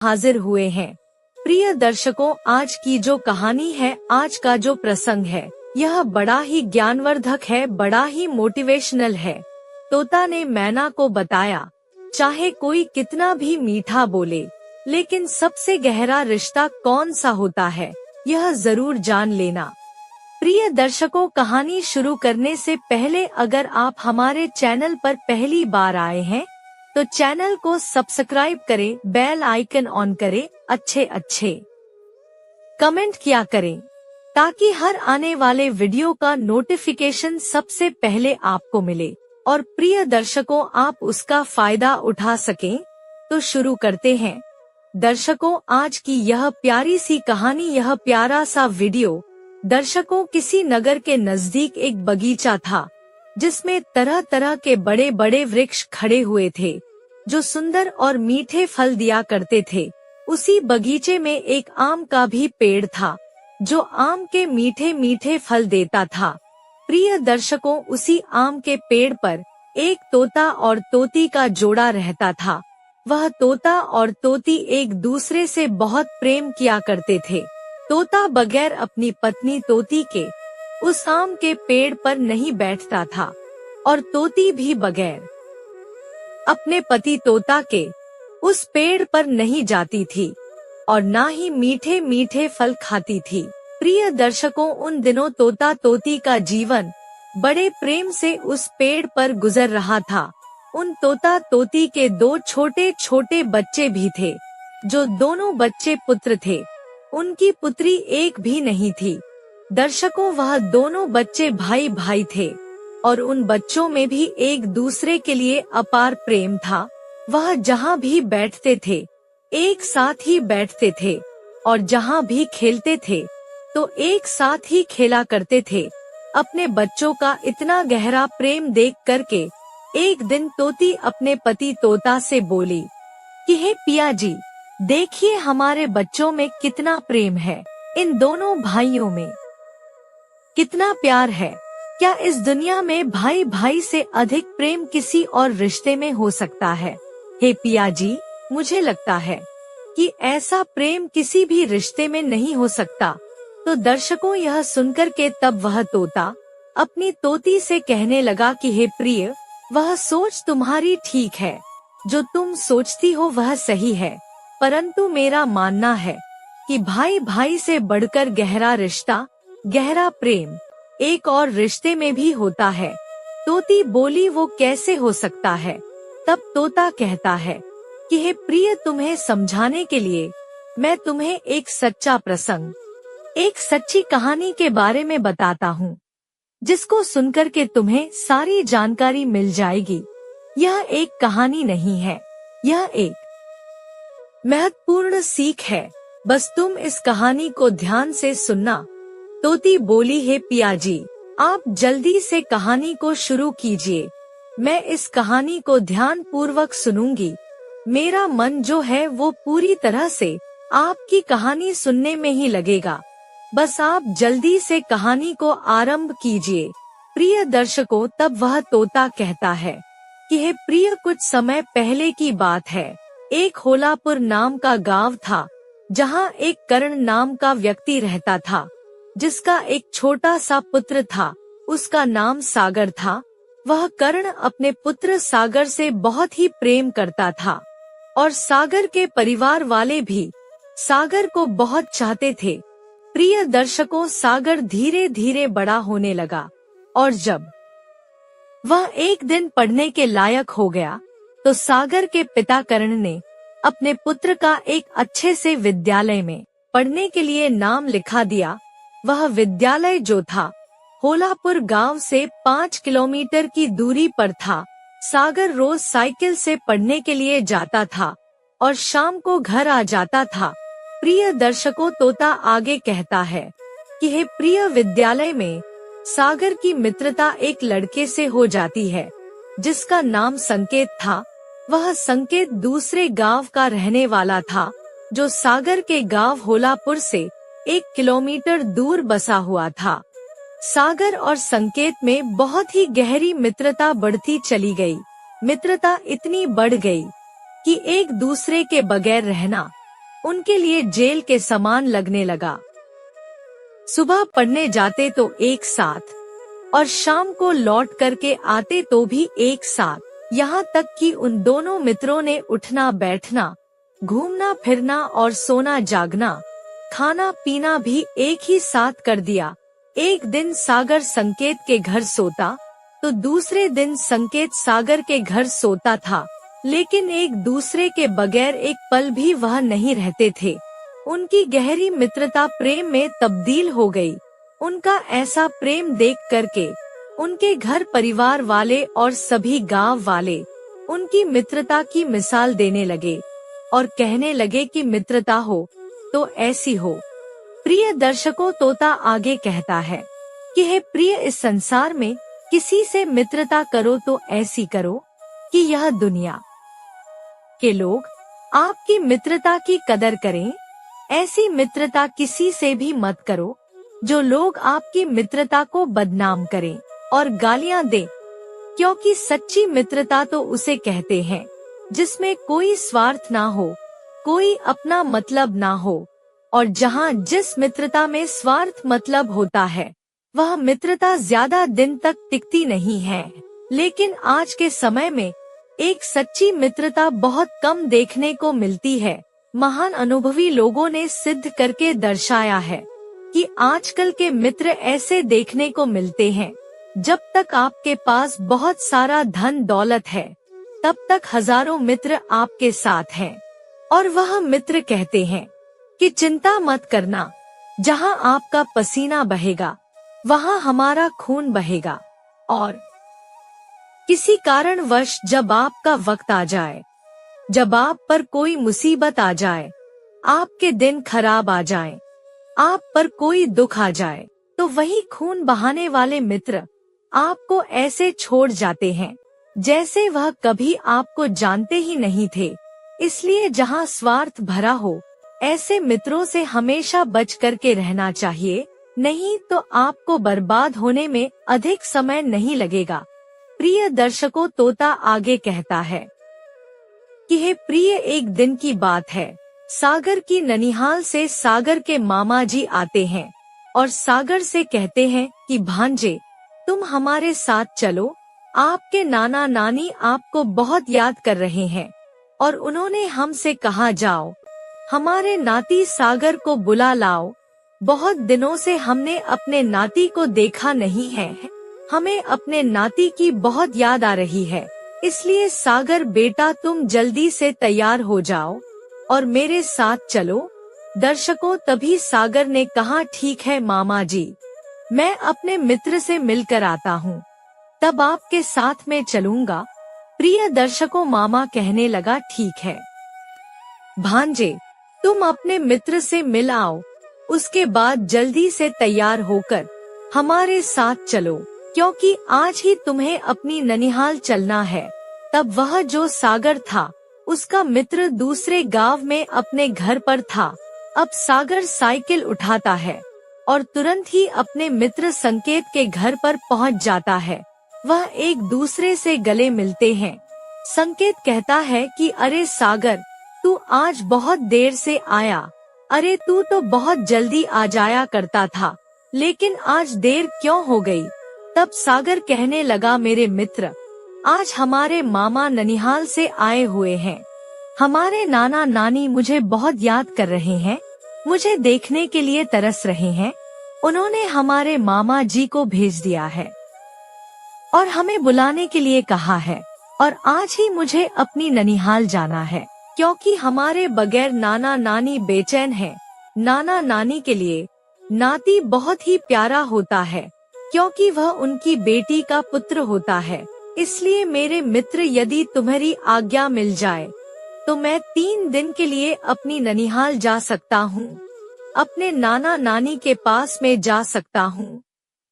हाजिर हुए हैं। प्रिय दर्शकों, आज की जो कहानी है, आज का जो प्रसंग है, यह बड़ा ही ज्ञानवर्धक है, बड़ा ही मोटिवेशनल है। तोता ने मैना को बताया, चाहे कोई कितना भी मीठा बोले, लेकिन सबसे गहरा रिश्ता कौन सा होता है, यह जरूर जान लेना। प्रिय दर्शकों, कहानी शुरू करने से पहले अगर आप हमारे चैनल पर पहली बार आए हैं तो चैनल को सब्सक्राइब करें, बेल आइकन ऑन करें, अच्छे कमेंट किया करें ताकि हर आने वाले वीडियो का नोटिफिकेशन सबसे पहले आपको मिले और प्रिय दर्शकों आप उसका फायदा उठा सकें। तो शुरू करते हैं। दर्शकों, आज की यह प्यारी सी कहानी, यह प्यारा सा वीडियो दर्शकों, किसी नगर के नजदीक एक बगीचा था जिसमें तरह तरह के बड़े बड़े वृक्ष खड़े हुए थे जो सुंदर और मीठे फल दिया करते थे। उसी बगीचे में एक आम का भी पेड़ था जो आम के मीठे मीठे फल देता था। प्रिय दर्शकों, उसी आम के पेड़ पर एक तोता और तोती का जोड़ा रहता था। वह तोता और तोती एक दूसरे से बहुत प्रेम किया करते थे। तोता बगैर अपनी पत्नी तोती के उस आम के पेड़ पर नहीं बैठता था और तोती भी बगैर अपने पति तोता के उस पेड़ पर नहीं जाती थी और ना ही मीठे मीठे फल खाती थी। प्रिय दर्शकों, उन दिनों तोता तोती का जीवन बड़े प्रेम से उस पेड़ पर गुजर रहा था। उन तोता तोती के दो छोटे छोटे बच्चे भी थे जो दोनों बच्चे पुत्र थे। उनकी पुत्री एक भी नहीं थी। दर्शकों, वह दोनों बच्चे भाई भाई थे और उन बच्चों में भी एक दूसरे के लिए अपार प्रेम था। वह जहाँ भी बैठते थे एक साथ ही बैठते थे और जहाँ भी खेलते थे तो एक साथ ही खेला करते थे। अपने बच्चों का इतना गहरा प्रेम देख करके एक दिन तोती अपने पति तोता से बोली कि हे पिया जी, देखिए हमारे बच्चों में कितना प्रेम है, इन दोनों भाइयों में कितना प्यार है। क्या इस दुनिया में भाई भाई से अधिक प्रेम किसी और रिश्ते में हो सकता है? हे पिया जी, मुझे लगता है कि ऐसा प्रेम किसी भी रिश्ते में नहीं हो सकता। तो दर्शकों, यह सुनकर के तब वह तोता अपनी तोती से कहने लगा कि हे प्रिय, वह सोच तुम्हारी ठीक है, जो तुम सोचती हो वह सही है, परंतु मेरा मानना है कि भाई भाई से बढ़कर गहरा रिश्ता, गहरा प्रेम एक और रिश्ते में भी होता है। तोती बोली, वो कैसे हो सकता है? तब तोता कहता है कि हे प्रिय, तुम्हें समझाने के लिए मैं तुम्हें एक सच्चा प्रसंग, एक सच्ची कहानी के बारे में बताता हूँ, जिसको सुनकर के तुम्हें सारी जानकारी मिल जाएगी। यह एक कहानी नहीं है, यह एक महत्वपूर्ण सीख है। बस तुम इस कहानी को ध्यान से सुनना। तोती बोली, हे पिया जी, आप जल्दी से कहानी को शुरू कीजिए। मैं इस कहानी को ध्यान पूर्वक सुनूंगी। मेरा मन जो है वो पूरी तरह से आपकी कहानी सुनने में ही लगेगा। बस आप जल्दी से कहानी को आरंभ कीजिए। प्रिय दर्शकों, तब वह तोता कहता है कि हे प्रिय, कुछ समय पहले की बात है। एक होलापुर नाम का गांव था जहां एक कर्ण नाम का व्यक्ति रहता था, जिसका एक छोटा सा पुत्र था। उसका नाम सागर था। वह कर्ण अपने पुत्र सागर से बहुत ही प्रेम करता था और सागर के परिवार वाले भी सागर को बहुत चाहते थे। प्रिय दर्शकों, सागर धीरे धीरे बड़ा होने लगा और जब वह एक दिन पढ़ने के लायक हो गया तो सागर के पिता कर्ण ने अपने पुत्र का एक अच्छे से विद्यालय में पढ़ने के लिए नाम लिखा दिया। वह विद्यालय जो था होलापुर गांव से 5 किलोमीटर की दूरी पर था। सागर रोज साइकिल से पढ़ने के लिए जाता था और शाम को घर आ जाता था। प्रिय दर्शकों, तोता आगे कहता है कि हे प्रिय, विद्यालय में सागर की मित्रता एक लड़के से हो जाती है जिसका नाम संकेत था। वह संकेत दूसरे गांव का रहने वाला था जो सागर के गांव होलापुर से 1 किलोमीटर दूर बसा हुआ था। सागर और संकेत में बहुत ही गहरी मित्रता बढ़ती चली गई। मित्रता इतनी बढ़ गई कि एक दूसरे के बगैर रहना उनके लिए जेल के समान लगने लगा। सुबह पढ़ने जाते तो एक साथ और शाम को लौट करके आते तो भी एक साथ, यहाँ तक कि उन दोनों मित्रों ने उठना बैठना, घूमना फिरना और सोना जागना, खाना पीना भी एक ही साथ कर दिया। एक दिन सागर संकेत के घर सोता तो दूसरे दिन संकेत सागर के घर सोता था, लेकिन एक दूसरे के बगैर एक पल भी वह नहीं रहते थे। उनकी गहरी मित्रता प्रेम में तब्दील हो गई। उनका ऐसा प्रेम देख करके उनके घर परिवार वाले और सभी गांव वाले उनकी मित्रता की मिसाल देने लगे और कहने लगे कि मित्रता हो तो ऐसी हो। प्रिय दर्शकों, तोता आगे कहता है कि हे प्रिय, इस संसार में किसी से मित्रता करो तो ऐसी करो कि यह दुनिया के लोग आपकी मित्रता की कदर करें। ऐसी मित्रता किसी से भी मत करो जो लोग आपकी मित्रता को बदनाम करें और गालियां दें, क्योंकि सच्ची मित्रता तो उसे कहते हैं जिसमें कोई स्वार्थ ना हो, कोई अपना मतलब ना हो। और जहाँ जिस मित्रता में स्वार्थ मतलब होता है वह मित्रता ज्यादा दिन तक टिकती नहीं है। लेकिन आज के समय में एक सच्ची मित्रता बहुत कम देखने को मिलती है। महान अनुभवी लोगों ने सिद्ध करके दर्शाया है कि आजकल के मित्र ऐसे देखने को मिलते हैं, जब तक आपके पास बहुत सारा धन दौलत है तब तक हजारों मित्र आपके साथ हैं और वह मित्र कहते हैं कि चिंता मत करना, जहाँ आपका पसीना बहेगा वहाँ हमारा खून बहेगा। और किसी कारणवश जब आपका वक्त आ जाए, जब आप पर कोई मुसीबत आ जाए, आपके दिन खराब आ जाए, आप पर कोई दुख आ जाए, तो वही खून बहाने वाले मित्र आपको ऐसे छोड़ जाते हैं जैसे वह कभी आपको जानते ही नहीं थे। इसलिए जहाँ स्वार्थ भरा हो ऐसे मित्रों से हमेशा बच करके रहना चाहिए, नहीं तो आपको बर्बाद होने में अधिक समय नहीं लगेगा। प्रिय दर्शकों, तोता आगे कहता है कि हे प्रिय, एक दिन की बात है, सागर की ननिहाल से सागर के मामा जी आते हैं और सागर से कहते हैं कि भांजे तुम हमारे साथ चलो, आपके नाना नानी आपको बहुत याद कर रहे हैं और उन्होंने हमसे कहा जाओ हमारे नाती सागर को बुला लाओ। बहुत दिनों से हमने अपने नाती को देखा नहीं है, हमें अपने नाती की बहुत याद आ रही है, इसलिए सागर बेटा तुम जल्दी से तैयार हो जाओ और मेरे साथ चलो। दर्शकों, तभी सागर ने कहा ठीक है मामा जी, मैं अपने मित्र से मिलकर आता हूँ, तब आपके साथ में चलूंगा। प्रिय दर्शकों, मामा कहने लगा ठीक है भांजे, तुम अपने मित्र से मिल आओ, उसके बाद जल्दी से तैयार होकर हमारे साथ चलो, क्योंकि आज ही तुम्हें अपनी ननिहाल चलना है। तब वह जो सागर था उसका मित्र दूसरे गांव में अपने घर पर था। अब सागर साइकिल उठाता है और तुरंत ही अपने मित्र संकेत के घर पर पहुंच जाता है। वह एक दूसरे से गले मिलते हैं। संकेत कहता है कि अरे सागर, तू आज बहुत देर से आया, अरे तू तो बहुत जल्दी आ जाया करता था, लेकिन आज देर क्यों हो गई? तब सागर कहने लगा मेरे मित्र, आज हमारे मामा ननिहाल से आए हुए हैं, हमारे नाना नानी मुझे बहुत याद कर रहे हैं, मुझे देखने के लिए तरस रहे हैं। उन्होंने हमारे मामा जी को भेज दिया है और हमें बुलाने के लिए कहा है और आज ही मुझे अपनी ननिहाल जाना है, क्योंकि हमारे बगैर नाना नानी बेचैन हैं। नाना नानी के लिए नाती बहुत ही प्यारा होता है, क्योंकि वह उनकी बेटी का पुत्र होता है। इसलिए मेरे मित्र, यदि तुम्हारी आज्ञा मिल जाए तो मैं 3 दिन के लिए अपनी ननिहाल जा सकता हूँ, अपने नाना नानी के पास में जा सकता हूँ।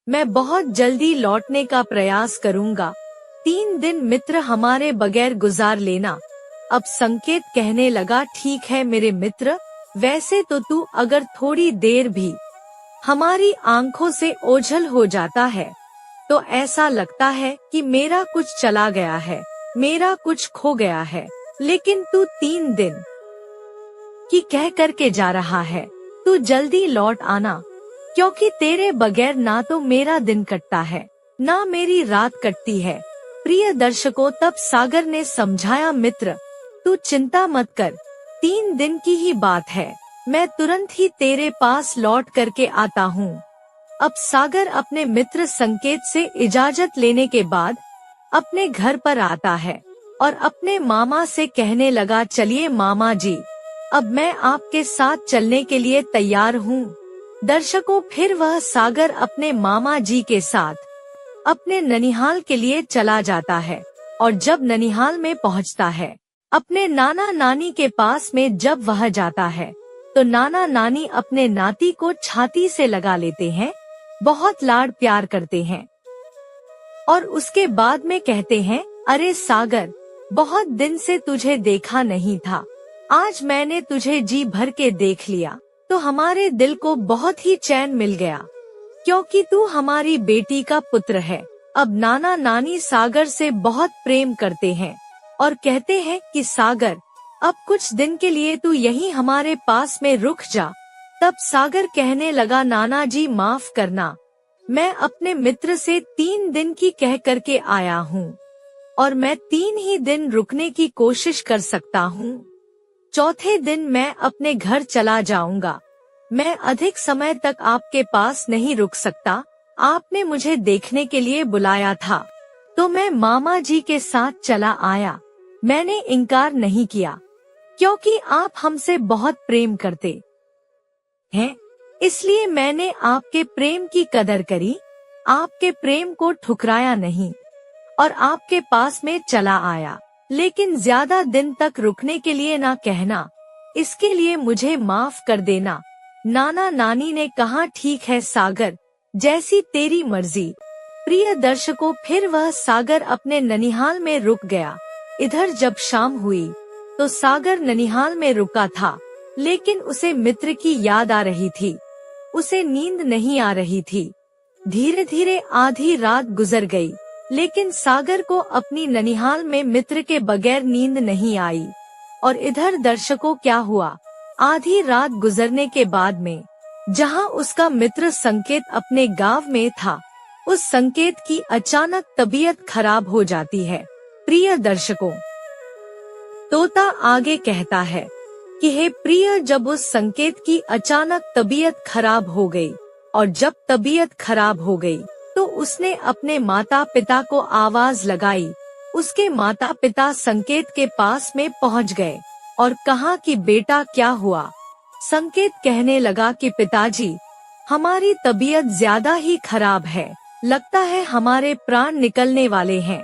मैं बहुत जल्दी लौटने का प्रयास करूँगा, 3 दिन मित्र हमारे बगैर गुजार लेना। अब संकेत कहने लगा ठीक है मेरे मित्र, वैसे तो तू अगर थोड़ी देर भी हमारी आंखों से ओझल हो जाता है तो ऐसा लगता है कि मेरा कुछ चला गया है, मेरा कुछ खो गया है, लेकिन तू 3 दिन कि कह करके जा रहा है, तू जल्दी लौट आना, क्योंकि तेरे बगैर ना तो मेरा दिन कटता है, ना मेरी रात कटती है। प्रिय दर्शकों, तब सागर ने समझाया, मित्र तू चिंता मत कर, 3 दिन की ही बात है, मैं तुरंत ही तेरे पास लौट करके आता हूँ। अब सागर अपने मित्र संकेत से इजाजत लेने के बाद अपने घर पर आता है और अपने मामा से कहने लगा, चलिए मामा जी, अब मैं आपके साथ चलने के लिए तैयार हूँ। दर्शकों, फिर वह सागर अपने मामा जी के साथ अपने ननिहाल के लिए चला जाता है और जब ननिहाल में पहुँचता है, अपने नाना नानी के पास में जब वह जाता है तो नाना नानी अपने नाती को छाती से लगा लेते हैं, बहुत लाड प्यार करते हैं और उसके बाद में कहते हैं, अरे सागर, बहुत दिन से तुझे देखा नहीं था, आज मैंने तुझे जी भर के देख लिया तो हमारे दिल को बहुत ही चैन मिल गया, क्योंकि तू हमारी बेटी का पुत्र है। अब नाना नानी सागर से बहुत प्रेम करते हैं और कहते हैं कि सागर, अब कुछ दिन के लिए तू यहीं हमारे पास में रुक जा। तब सागर कहने लगा, नाना जी माफ करना, मैं अपने मित्र से 3 दिन की कह करके आया हूँ और मैं 3 ही दिन रुकने की कोशिश कर सकता हूँ, चौथे दिन मैं अपने घर चला जाऊंगा, मैं अधिक समय तक आपके पास नहीं रुक सकता। आपने मुझे देखने के लिए बुलाया था तो मैं मामा जी के साथ चला आया, मैंने इनकार नहीं किया, क्योंकि आप हमसे बहुत प्रेम करते हैं, इसलिए मैंने आपके प्रेम की कदर करी, आपके प्रेम को ठुकराया नहीं और आपके पास में चला आया। लेकिन ज्यादा दिन तक रुकने के लिए ना कहना, इसके लिए मुझे माफ कर देना। नाना नानी ने कहा, ठीक है सागर, जैसी तेरी मर्जी। प्रिय दर्शकों, फिर वह सागर अपने ननिहाल में रुक गया। इधर जब शाम हुई तो सागर ननिहाल में रुका था, लेकिन उसे मित्र की याद आ रही थी, उसे नींद नहीं आ रही थी। धीरे धीरे आधी रात गुजर गई, लेकिन सागर को अपनी ननिहाल में मित्र के बगैर नींद नहीं आई। और इधर दर्शकों, क्या हुआ, आधी रात गुजरने के बाद में जहां उसका मित्र संकेत अपने गांव में था, उस संकेत की अचानक तबीयत खराब हो जाती है। प्रिय दर्शकों, तोता आगे कहता है कि हे प्रिय, जब उस संकेत की अचानक तबीयत खराब हो गई और जब तबीयत खराब हो गई तो उसने अपने माता पिता को आवाज लगाई। उसके माता पिता संकेत के पास में पहुंच गए और कहा कि बेटा क्या हुआ। संकेत कहने लगा कि पिताजी, हमारी तबीयत ज्यादा ही खराब है, लगता है हमारे प्राण निकलने वाले हैं,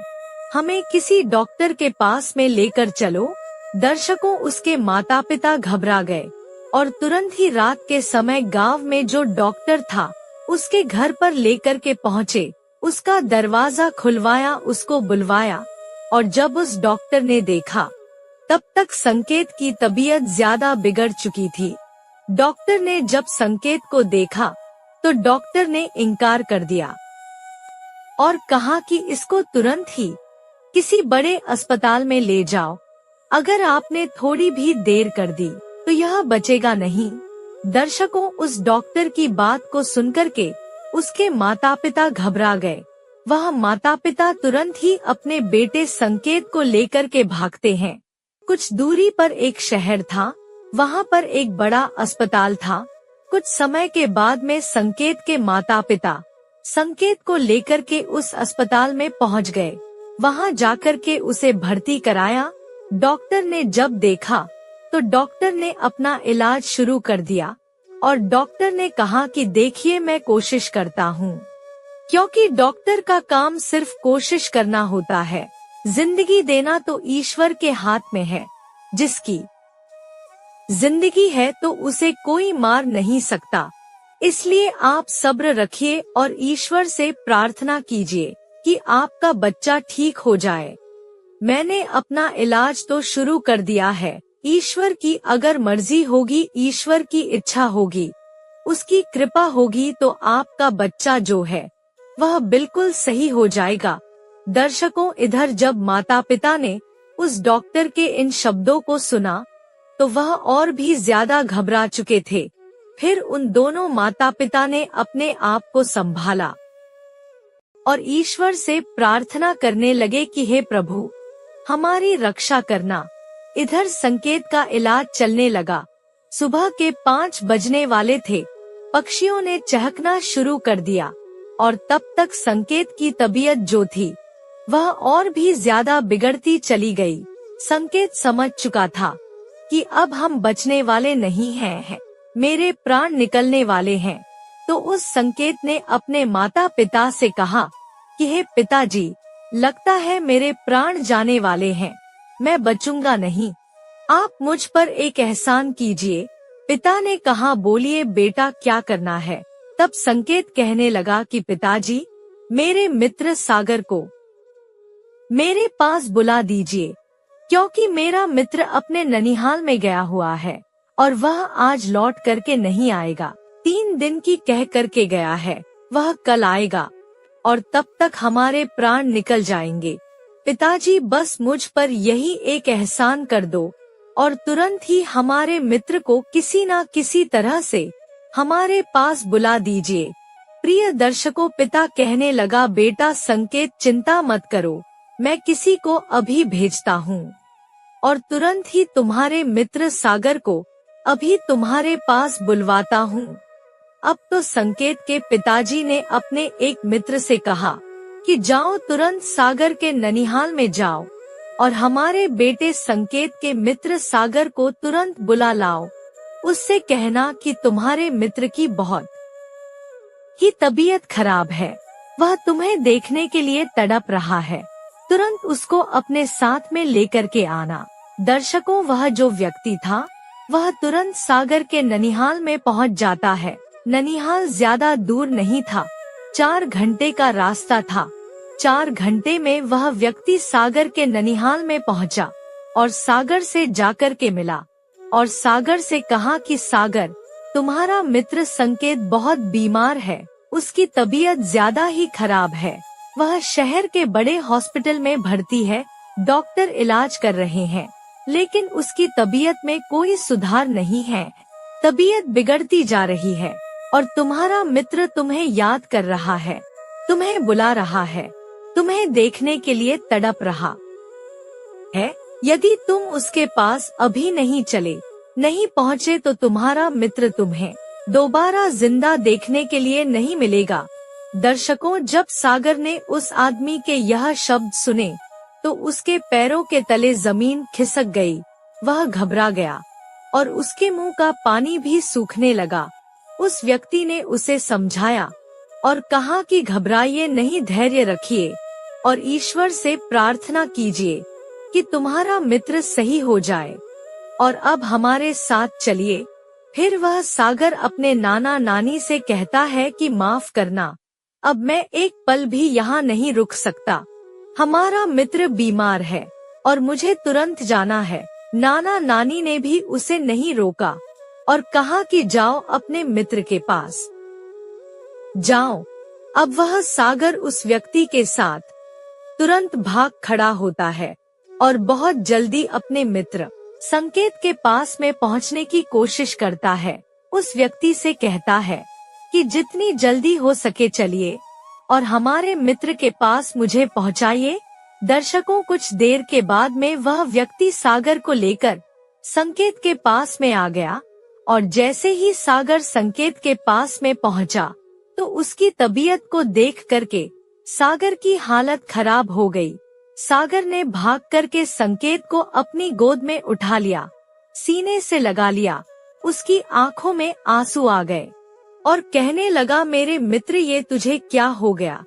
हमें किसी डॉक्टर के पास में लेकर चलो। दर्शकों, उसके माता पिता घबरा गए और तुरंत ही रात के समय गांव में जो डॉक्टर था उसके घर पर लेकर के पहुँचे। उसका दरवाजा खुलवाया, उसको बुलवाया और जब उस डॉक्टर ने देखा तब तक संकेत की तबीयत ज्यादा बिगड़ चुकी थी। डॉक्टर ने जब संकेत को देखा तो डॉक्टर ने इनकार कर दिया और कहा कि इसको तुरंत ही किसी बड़े अस्पताल में ले जाओ, अगर आपने थोड़ी भी देर कर दी तो यह बचेगा नहीं। दर्शकों, उस डॉक्टर की बात को सुनकर के उसके माता पिता घबरा गए। वह माता पिता तुरंत ही अपने बेटे संकेत को लेकर के भागते हैं। कुछ दूरी पर एक शहर था, वहाँ पर एक बड़ा अस्पताल था। कुछ समय के बाद में संकेत के माता पिता संकेत को लेकर के उस अस्पताल में पहुँच गए। वहाँ जाकर के उसे भर्ती कराया। डॉक्टर ने जब देखा तो डॉक्टर ने अपना इलाज शुरू कर दिया और डॉक्टर ने कहा कि देखिए, मैं कोशिश करता हूँ, क्योंकि डॉक्टर का काम सिर्फ कोशिश करना होता है, जिंदगी देना तो ईश्वर के हाथ में है। जिसकी जिंदगी है तो उसे कोई मार नहीं सकता। इसलिए आप सब्र रखिए और ईश्वर से प्रार्थना कीजिए कि आपका बच्चा ठीक हो जाए। मैंने अपना इलाज तो शुरू कर दिया है, ईश्वर की अगर मर्जी होगी, ईश्वर की इच्छा होगी, उसकी कृपा होगी तो आपका बच्चा जो है वह बिल्कुल सही हो जाएगा। दर्शकों, इधर जब माता पिता ने उस डॉक्टर के इन शब्दों को सुना तो वह और भी ज्यादा घबरा चुके थे। फिर उन दोनों माता पिता ने अपने आप को संभाला और ईश्वर से प्रार्थना करने लगे कि हे प्रभु, हमारी रक्षा करना। इधर संकेत का इलाज चलने लगा। सुबह के 5 बजने वाले थे। पक्षियों ने चहकना शुरू कर दिया और तब तक संकेत की तबीयत जो थी वह और भी ज्यादा बिगड़ती चली गई। संकेत समझ चुका था कि अब हम बचने वाले नहीं हैं, मेरे प्राण निकलने वाले हैं। तो उस संकेत ने अपने माता पिता से कहा कि हे पिताजी, लगता है मेरे प्राण जाने वाले हैं, मैं बचूंगा नहीं, आप मुझ पर एक एहसान कीजिए। पिता ने कहा, बोलिए बेटा, क्या करना है। तब संकेत कहने लगा कि पिताजी, मेरे मित्र सागर को मेरे पास बुला दीजिए, क्योंकि मेरा मित्र अपने ननिहाल में गया हुआ है और वह आज लौट करके नहीं आएगा। 3 दिन की कह करके गया है, वह कल आएगा और तब तक हमारे प्राण निकल जाएंगे। पिताजी, बस मुझ पर यही एक एहसान कर दो और तुरंत ही हमारे मित्र को किसी न किसी तरह से हमारे पास बुला दीजिए। प्रिय दर्शकों, पिता कहने लगा, बेटा संकेत, चिंता मत करो, मैं किसी को अभी भेजता हूँ और तुरंत ही तुम्हारे मित्र सागर को अभी तुम्हारे पास बुलवाता हूँ। अब तो संकेत के पिताजी ने अपने एक मित्र से कहा कि जाओ, तुरंत सागर के ननिहाल में जाओ और हमारे बेटे संकेत के मित्र सागर को तुरंत बुला लाओ। उससे कहना कि तुम्हारे मित्र की बहुत ही तबीयत खराब है, वह तुम्हें देखने के लिए तड़प रहा है, तुरंत उसको अपने साथ में लेकर के आना। दर्शकों, वह जो व्यक्ति था वह तुरंत सागर के ननिहाल में पहुंच जाता है। ननिहाल ज्यादा दूर नहीं था, 4 घंटे का रास्ता था। 4 घंटे में वह व्यक्ति सागर के ननिहाल में पहुंचा और सागर से जाकर के मिला और सागर से कहा कि सागर, तुम्हारा मित्र संकेत बहुत बीमार है, उसकी तबीयत ज्यादा ही खराब है, वह शहर के बड़े हॉस्पिटल में भर्ती है, डॉक्टर इलाज कर रहे हैं, लेकिन उसकी तबीयत में कोई सुधार नहीं है, तबीयत बिगड़ती जा रही है और तुम्हारा मित्र तुम्हें याद कर रहा है, तुम्हें बुला रहा है, तुम्हें देखने के लिए तड़प रहा है। यदि तुम उसके पास अभी नहीं पहुँचे तो तुम्हारा मित्र तुम्हें दोबारा जिंदा देखने के लिए नहीं मिलेगा। दर्शकों, जब सागर ने उस आदमी के यह शब्द सुने तो उसके पैरों के तले जमीन खिसक गई। वह घबरा गया और उसके मुंह का पानी भी सूखने लगा। उस व्यक्ति ने उसे समझाया और कहा कि घबराइए नहीं, धैर्य रखिए और ईश्वर से प्रार्थना कीजिए कि तुम्हारा मित्र सही हो जाए और अब हमारे साथ चलिए। फिर वह सागर अपने नाना नानी से कहता है कि माफ करना, अब मैं एक पल भी यहाँ नहीं रुक सकता, हमारा मित्र बीमार है और मुझे तुरंत जाना है। नाना नानी ने भी उसे नहीं रोका और कहा कि जाओ, अपने मित्र के पास जाओ। अब वह सागर उस व्यक्ति के साथ तुरंत भाग खड़ा होता है और बहुत जल्दी अपने मित्र संकेत के पास में पहुंचने की कोशिश करता है। उस व्यक्ति से कहता है कि जितनी जल्दी हो सके चलिए और हमारे मित्र के पास मुझे पहुंचाइए। दर्शकों, कुछ देर के बाद में वह व्यक्ति सागर को लेकर संकेत के पास में आ गया और जैसे ही सागर संकेत के पास में पहुंचा तो उसकी तबीयत को देख करके सागर की हालत खराब हो गई। सागर ने भाग करके संकेत को अपनी गोद में उठा लिया, सीने से लगा लिया, उसकी आंखों में आंसू आ गए और कहने लगा, मेरे मित्र, ये तुझे क्या हो गया,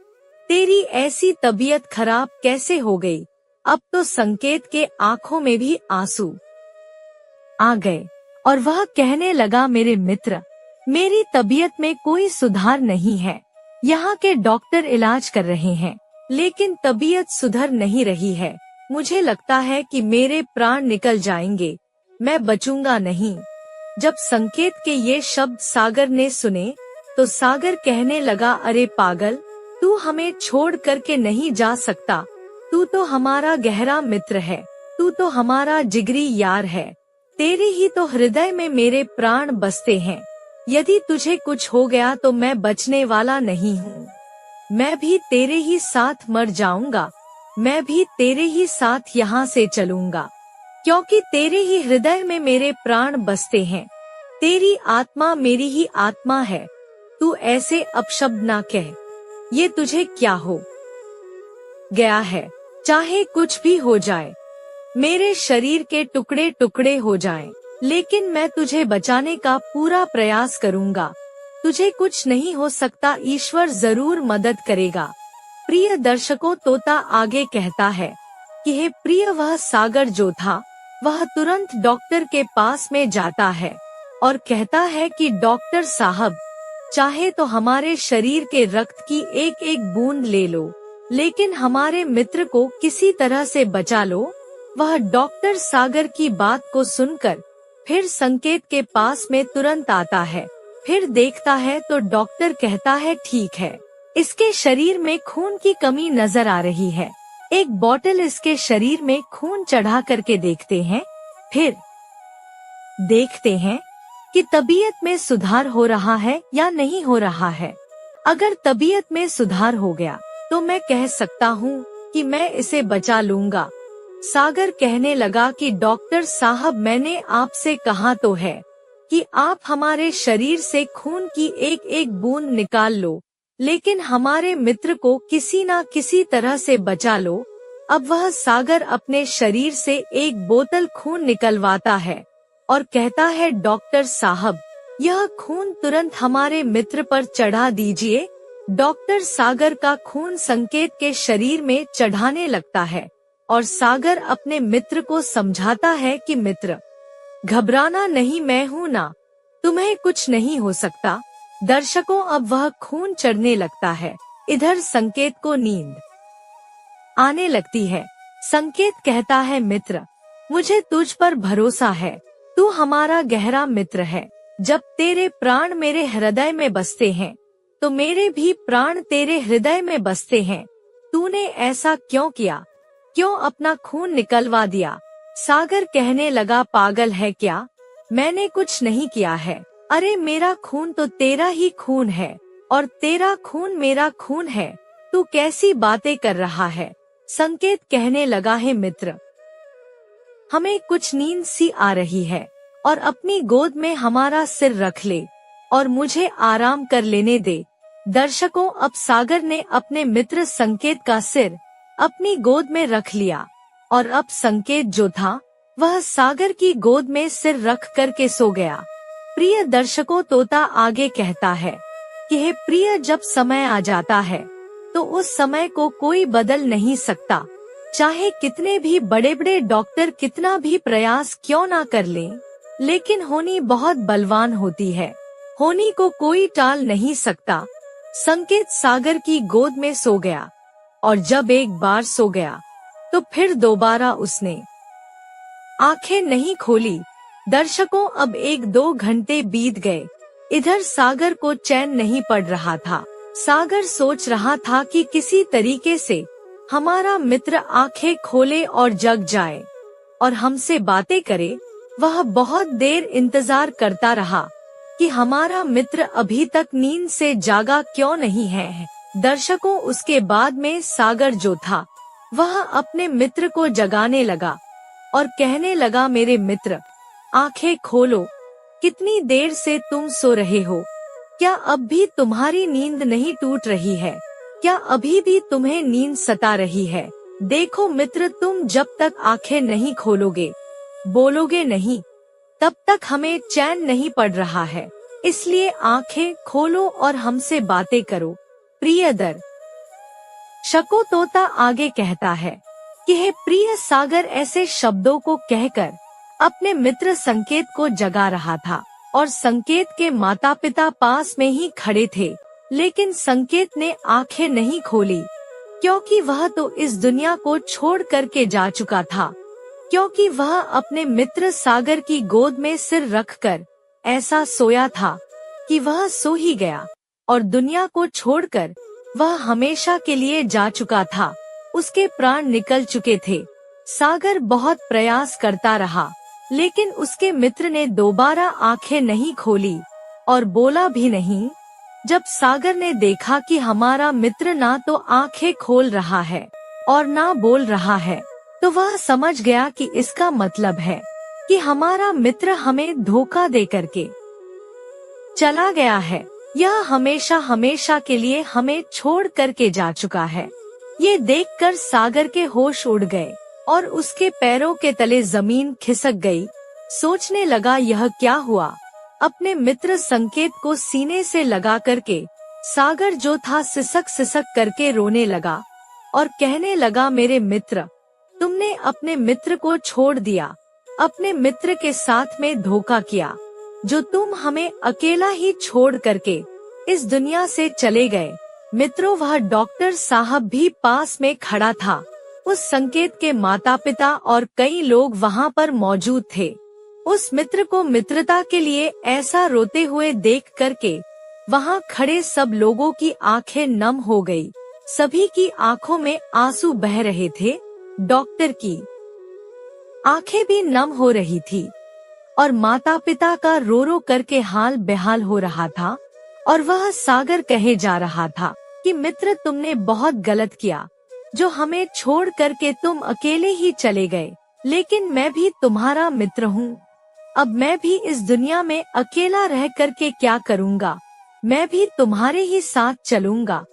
तेरी ऐसी तबीयत खराब कैसे हो गई। अब तो संकेत के आंखों में भी आंसू आ गए और वह कहने लगा, मेरे मित्र, मेरी तबीयत में कोई सुधार नहीं है, यहाँ के डॉक्टर इलाज कर रहे हैं लेकिन तबीयत सुधर नहीं रही है, मुझे लगता है कि मेरे प्राण निकल जाएंगे, मैं बचूंगा नहीं। जब संकेत के ये शब्द सागर ने सुने तो सागर कहने लगा, अरे पागल, तू हमें छोड़ करके नहीं जा सकता, तू तो हमारा गहरा मित्र है, तू तो हमारा जिगरी यार है, तेरे ही तो हृदय में मेरे प्राण बसते हैं। यदि तुझे कुछ हो गया तो मैं बचने वाला नहीं हूँ। मैं भी तेरे ही साथ मर जाऊंगा, मैं भी तेरे ही साथ यहाँ से चलूंगा, क्योंकि तेरे ही हृदय में मेरे प्राण बसते हैं। तेरी आत्मा मेरी ही आत्मा है। तू ऐसे अपशब्द ना कह। ये तुझे क्या हो गया है? चाहे कुछ भी हो जाए, मेरे शरीर के टुकड़े टुकड़े हो जाएं, लेकिन मैं तुझे बचाने का पूरा प्रयास करूंगा। तुझे कुछ नहीं हो सकता, ईश्वर जरूर मदद करेगा। प्रिय दर्शकों, तोता आगे कहता है कि हे प्रिय, वह सागर जो था वह तुरंत डॉक्टर के पास में जाता है और कहता है कि डॉक्टर साहब, चाहे तो हमारे शरीर के रक्त की एक एक बूंद ले लो, लेकिन हमारे मित्र को किसी तरह से बचा लो। वह डॉक्टर सागर की बात को सुनकर फिर संकेत के पास में तुरंत आता है। फिर देखता है तो डॉक्टर कहता है, ठीक है, इसके शरीर में खून की कमी नजर आ रही है। एक बोतल इसके शरीर में खून चढ़ा करके देखते हैं। फिर देखते हैं कि तबीयत में सुधार हो रहा है या नहीं हो रहा है। अगर तबीयत में सुधार हो गया तो मैं कह सकता हूँ कि मैं इसे बचा लूंगा। सागर कहने लगा कि डॉक्टर साहब, मैंने आपसे कहा तो है कि आप हमारे शरीर से खून की एक एक बूंद निकाल लो, लेकिन हमारे मित्र को किसी न किसी तरह से बचा लो। अब वह सागर अपने शरीर से एक बोतल खून निकलवाता है और कहता है, डॉक्टर साहब, यह खून तुरंत हमारे मित्र पर चढ़ा दीजिए। डॉक्टर सागर का खून संकेत के शरीर में चढ़ाने लगता है और सागर अपने मित्र को समझाता है कि मित्र, घबराना नहीं, मैं हूँ ना, तुम्हें कुछ नहीं हो सकता। दर्शकों, अब वह खून चढ़ने लगता है। इधर संकेत को नींद आने लगती है। संकेत कहता है, मित्र, मुझे तुझ पर भरोसा है, तू हमारा गहरा मित्र है। जब तेरे प्राण मेरे हृदय में बसते हैं तो मेरे भी प्राण तेरे हृदय में बसते हैं। तूने ऐसा क्यों किया? क्यों अपना खून निकलवा दिया? सागर कहने लगा, पागल है क्या? मैंने कुछ नहीं किया है। अरे, मेरा खून तो तेरा ही खून है और तेरा खून मेरा खून है। तू कैसी बातें कर रहा है? संकेत कहने लगा, है मित्र, हमें कुछ नींद सी आ रही है और अपनी गोद में हमारा सिर रख ले और मुझे आराम कर लेने दे। दर्शकों, अब सागर ने अपने मित्र संकेत का सिर अपनी गोद में रख लिया और अब संकेत जो था वह सागर की गोद में सिर रख करके सो गया। प्रिय दर्शकों, तोता आगे कहता है कि हे प्रिय, जब समय आ जाता है तो उस समय को कोई बदल नहीं सकता। चाहे कितने भी बड़े बड़े डॉक्टर कितना भी प्रयास क्यों ना कर लें, लेकिन होनी बहुत बलवान होती है। होनी को कोई टाल नहीं सकता। संकेत सागर की गोद में सो गया और जब एक बार सो गया तो फिर दोबारा उसने आंखें नहीं खोली। दर्शकों, अब 1-2 घंटे बीत गए। इधर सागर को चैन नहीं पड़ रहा था। सागर सोच रहा था कि किसी तरीके से हमारा मित्र आंखें खोले और जग जाए और हमसे बातें करे। वह बहुत देर इंतजार करता रहा कि हमारा मित्र अभी तक नींद से जागा क्यों नहीं है। दर्शकों, उसके बाद में सागर जो था वह अपने मित्र को जगाने लगा और कहने लगा, मेरे मित्र, आंखें खोलो। कितनी देर से तुम सो रहे हो? क्या अब भी तुम्हारी नींद नहीं टूट रही है? क्या अभी भी तुम्हें नींद सता रही है? देखो मित्र, तुम जब तक आंखें नहीं खोलोगे, बोलोगे नहीं, तब तक हमें चैन नहीं पड़ रहा है। इसलिए आंखें खोलो और हमसे बातें करो। प्रिय दर्शकों, तोता आगे कहता है कि हे प्रिय सागर, ऐसे शब्दों को कहकर अपने मित्र संकेत को जगा रहा था और संकेत के माता पिता पास में ही खड़े थे, लेकिन संकेत ने आंखें नहीं खोली क्योंकि वह तो इस दुनिया को छोड़ करके जा चुका था। क्योंकि वह अपने मित्र सागर की गोद में सिर रखकर ऐसा सोया था कि वह सो ही गया और दुनिया को छोड़कर वह हमेशा के लिए जा चुका था। उसके प्राण निकल चुके थे। सागर बहुत प्रयास करता रहा लेकिन उसके मित्र ने दोबारा आंखें नहीं खोली और बोला भी नहीं। जब सागर ने देखा कि हमारा मित्र ना तो आंखें खोल रहा है और ना बोल रहा है, तो वह समझ गया कि इसका मतलब है कि हमारा मित्र हमें धोखा दे करके चला गया है। यह हमेशा हमेशा के लिए हमें छोड़ करके जा चुका है। ये देखकर सागर के होश उड़ गए और उसके पैरों के तले जमीन खिसक गई। सोचने लगा यह क्या हुआ। अपने मित्र संकेत को सीने से लगा करके सागर जो था सिसक सिसक करके रोने लगा और कहने लगा, मेरे मित्र, तुमने अपने मित्र को छोड़ दिया, अपने मित्र के साथ में धोखा किया, जो तुम हमें अकेला ही छोड़ करके इस दुनिया से चले गए। मित्रों, वह डॉक्टर साहब भी पास में खड़ा था। उस संकेत के माता पिता और कई लोग वहाँ पर मौजूद थे। उस मित्र को मित्रता के लिए ऐसा रोते हुए देख करके वहाँ खड़े सब लोगों की आंखें नम हो गई। सभी की आंखों में आंसू बह रहे थे। डॉक्टर की आंखें भी नम हो रही थी और माता पिता का रो रो करके हाल बेहाल हो रहा था। और वह सागर कहे जा रहा था कि मित्र, तुमने बहुत गलत किया, जो हमें छोड़ करके तुम अकेले ही चले गए। लेकिन मैं भी तुम्हारा मित्र हूँ। अब मैं भी इस दुनिया में अकेला रह करके क्या करूँगा। मैं भी तुम्हारे ही साथ चलूंगा,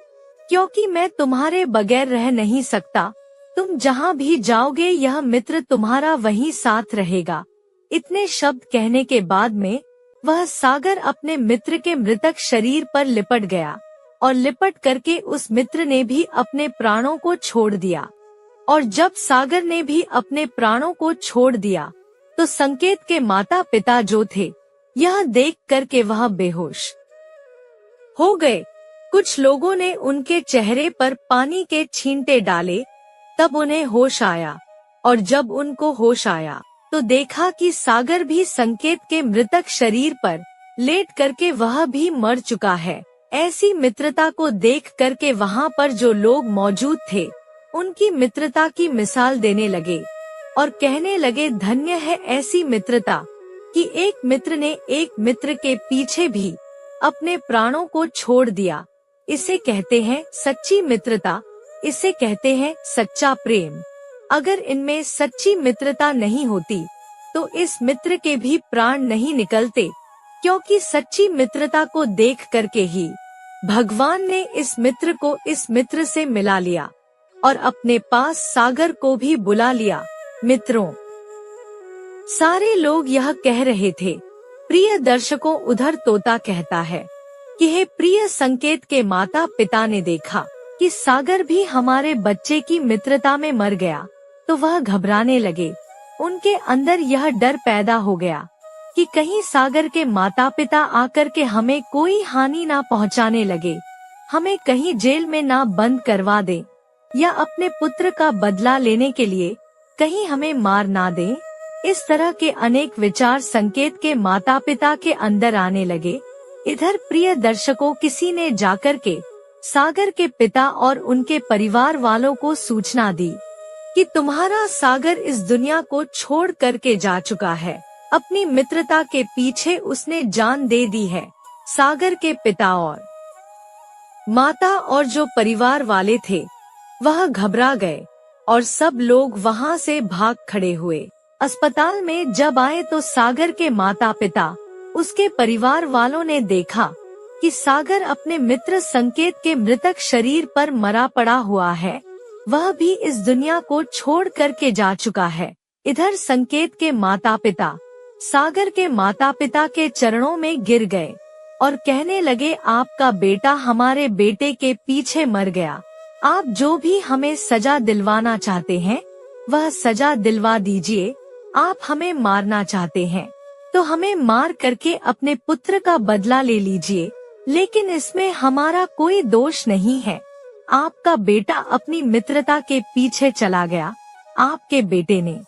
क्योंकि मैं तुम्हारे बगैर रह नहीं सकता। तुम जहाँ भी जाओगे यह मित्र तुम्हारा वहीं साथ रहेगा। इतने शब्द कहने के बाद में वह सागर अपने मित्र के मृतक शरीर पर लिपट गया और लिपट करके उस मित्र ने भी अपने प्राणों को छोड़ दिया। और जब सागर ने भी अपने प्राणों को छोड़ दिया तो संकेत के माता पिता जो थे, यह देख करके वह बेहोश हो गए। कुछ लोगों ने उनके चेहरे पर पानी के छींटे डाले, तब उन्हें होश आया। और जब उनको होश आया तो देखा कि सागर भी संकेत के मृतक शरीर पर लेट करके वह भी मर चुका है। ऐसी मित्रता को देख करके वहाँ पर जो लोग मौजूद थे, उनकी मित्रता की मिसाल देने लगे और कहने लगे, धन्य है ऐसी मित्रता कि एक मित्र ने एक मित्र के पीछे भी अपने प्राणों को छोड़ दिया। इसे कहते हैं सच्ची मित्रता, इसे कहते हैं सच्चा प्रेम। अगर इनमें सच्ची मित्रता नहीं होती तो इस मित्र के भी प्राण नहीं निकलते, क्योंकि सच्ची मित्रता को देख करके ही भगवान ने इस मित्र को इस मित्र से मिला लिया और अपने पास सागर को भी बुला लिया। मित्रों, सारे लोग यह कह रहे थे। प्रिय दर्शकों, उधर तोता कहता है कि हे प्रिय संकेत के माता पिता ने देखा कि सागर भी हमारे बच्चे की मित्रता में मर गया, तो वह घबराने लगे। उनके अंदर यह डर पैदा हो गया कि कहीं सागर के माता पिता आकर के हमें कोई हानि ना पहुंचाने लगे, हमें कहीं जेल में ना बंद करवा दे, या अपने पुत्र का बदला लेने के लिए कहीं हमें मार ना दे। इस तरह के अनेक विचार संकेत के माता पिता के अंदर आने लगे। इधर प्रिय दर्शकों, किसी ने जाकर के सागर के पिता और उनके परिवार वालों को सूचना दी कि तुम्हारा सागर इस दुनिया को छोड़ करके जा चुका है। अपनी मित्रता के पीछे उसने जान दे दी है। सागर के पिता और माता और जो परिवार वाले थे वह घबरा गए और सब लोग वहां से भाग खड़े हुए। अस्पताल में जब आए तो सागर के माता पिता, उसके परिवार वालों ने देखा कि सागर अपने मित्र संकेत के मृतक शरीर पर मरा पड़ा हुआ है, वह भी इस दुनिया को छोड़ करके जा चुका है। इधर संकेत के माता पिता सागर के माता पिता के चरणों में गिर गए और कहने लगे, आपका बेटा हमारे बेटे के पीछे मर गया। आप जो भी हमें सजा दिलवाना चाहते हैं वह सजा दिलवा दीजिए। आप हमें मारना चाहते हैं तो हमें मार करके अपने पुत्र का बदला ले लीजिए, लेकिन इसमें हमारा कोई दोष नहीं है। आपका बेटा अपनी मित्रता के पीछे चला गया। आपके बेटे ने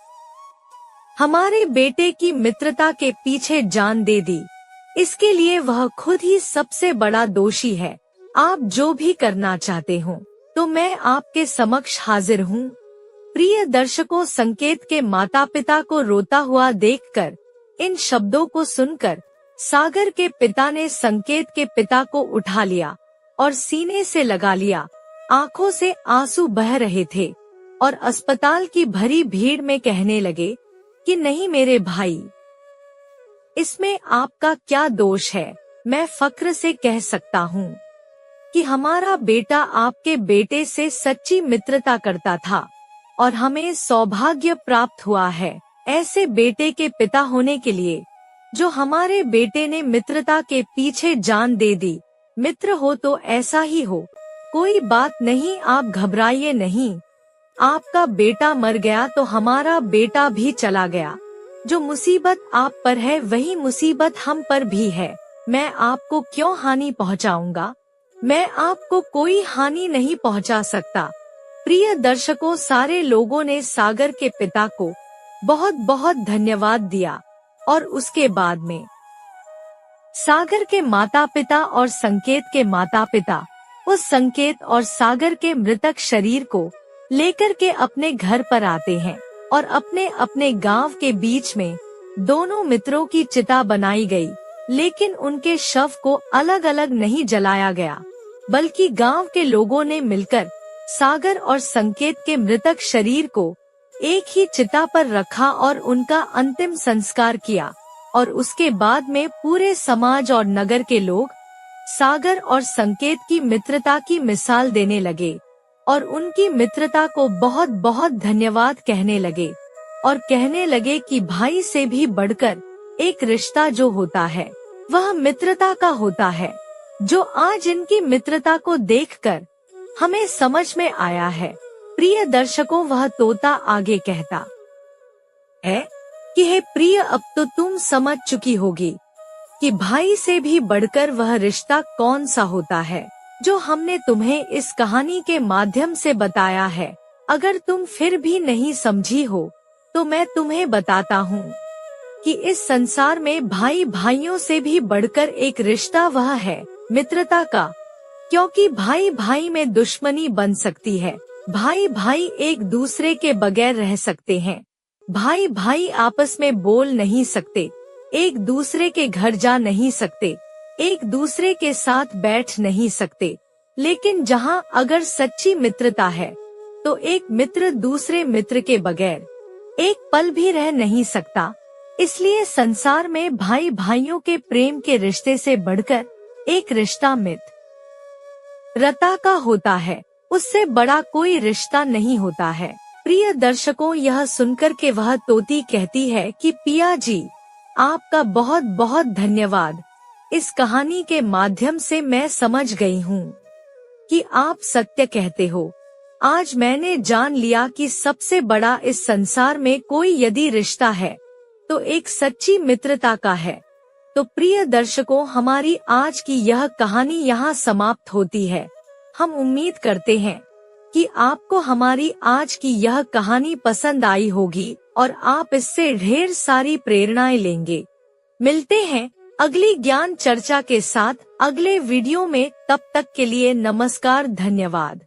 हमारे बेटे की मित्रता के पीछे जान दे दी, इसके लिए वह खुद ही सबसे बड़ा दोषी है। आप जो भी करना चाहते हो तो मैं आपके समक्ष हाजिर हूँ। प्रिय दर्शकों, संकेत के माता पिता को रोता हुआ देखकर, इन शब्दों को सुनकर सागर के पिता ने संकेत के पिता को उठा लिया और सीने से लगा लिया। आंखों से आंसू बह रहे थे और अस्पताल की भरी भीड़ में कहने लगे कि नहीं मेरे भाई, इसमें आपका क्या दोष है। मैं फक्र से कह सकता हूँ कि हमारा बेटा आपके बेटे से सच्ची मित्रता करता था और हमें सौभाग्य प्राप्त हुआ है ऐसे बेटे के पिता होने के लिए, जो हमारे बेटे ने मित्रता के पीछे जान दे दी। मित्र हो तो ऐसा ही हो, कोई बात नहीं, आप घबराइए नहीं। आपका बेटा मर गया तो हमारा बेटा भी चला गया। जो मुसीबत आप पर है वही मुसीबत हम पर भी है। मैं आपको क्यों हानि पहुंचाऊंगा? मैं आपको कोई हानि नहीं पहुंचा सकता। प्रिय दर्शकों, सारे लोगों ने सागर के पिता को बहुत बहुत धन्यवाद दिया और उसके बाद में सागर के माता पिता और संकेत के माता पिता उस संकेत और सागर के मृतक शरीर को लेकर के अपने घर पर आते हैं और अपने अपने गांव के बीच में दोनों मित्रों की चिता बनाई गई, लेकिन उनके शव को अलग अलग नहीं जलाया गया, बल्कि गांव के लोगों ने मिलकर सागर और संकेत के मृतक शरीर को एक ही चिता पर रखा और उनका अंतिम संस्कार किया। और उसके बाद में पूरे समाज और नगर के लोग सागर और संकेत की मित्रता की मिसाल देने लगे और उनकी मित्रता को बहुत बहुत धन्यवाद कहने लगे और कहने लगे कि भाई से भी बढ़कर एक रिश्ता जो होता है वह मित्रता का होता है, जो आज इनकी मित्रता को देखकर हमें समझ में आया है। प्रिय दर्शकों, वह तोता आगे कहता है कि हे प्रिय, अब तो तुम समझ चुकी होगी कि भाई से भी बढ़कर वह रिश्ता कौन सा होता है, जो हमने तुम्हें इस कहानी के माध्यम से बताया है। अगर तुम फिर भी नहीं समझी हो तो मैं तुम्हें बताता हूँ कि इस संसार में भाई भाइयों से भी बढ़कर एक रिश्ता वह है मित्रता का, क्योंकि भाई भाई में दुश्मनी बन सकती है, भाई भाई एक दूसरे के बगैर रह सकते हैं, भाई भाई आपस में बोल नहीं सकते, एक दूसरे के घर जा नहीं सकते, एक दूसरे के साथ बैठ नहीं सकते, लेकिन जहाँ अगर सच्ची मित्रता है तो एक मित्र दूसरे मित्र के बगैर एक पल भी रह नहीं सकता। इसलिए संसार में भाई भाइयों के प्रेम के रिश्ते से बढ़कर एक रिश्ता मित्रता का होता है, उससे बड़ा कोई रिश्ता नहीं होता है। प्रिय दर्शकों, यह सुनकर के वह तोती कहती है कि पिया जी, आपका बहुत बहुत धन्यवाद। इस कहानी के माध्यम से मैं समझ गई हूँ कि आप सत्य कहते हो। आज मैंने जान लिया कि सबसे बड़ा इस संसार में कोई यदि रिश्ता है तो एक सच्ची मित्रता का है। तो प्रिय दर्शकों, हमारी आज की यह कहानी यहाँ समाप्त होती है। हम उम्मीद करते हैं कि आपको हमारी आज की यह कहानी पसंद आई होगी और आप इससे ढेर सारी प्रेरणाएं लेंगे। मिलते हैं अगली ज्ञान चर्चा के साथ अगले वीडियो में। तब तक के लिए नमस्कार, धन्यवाद।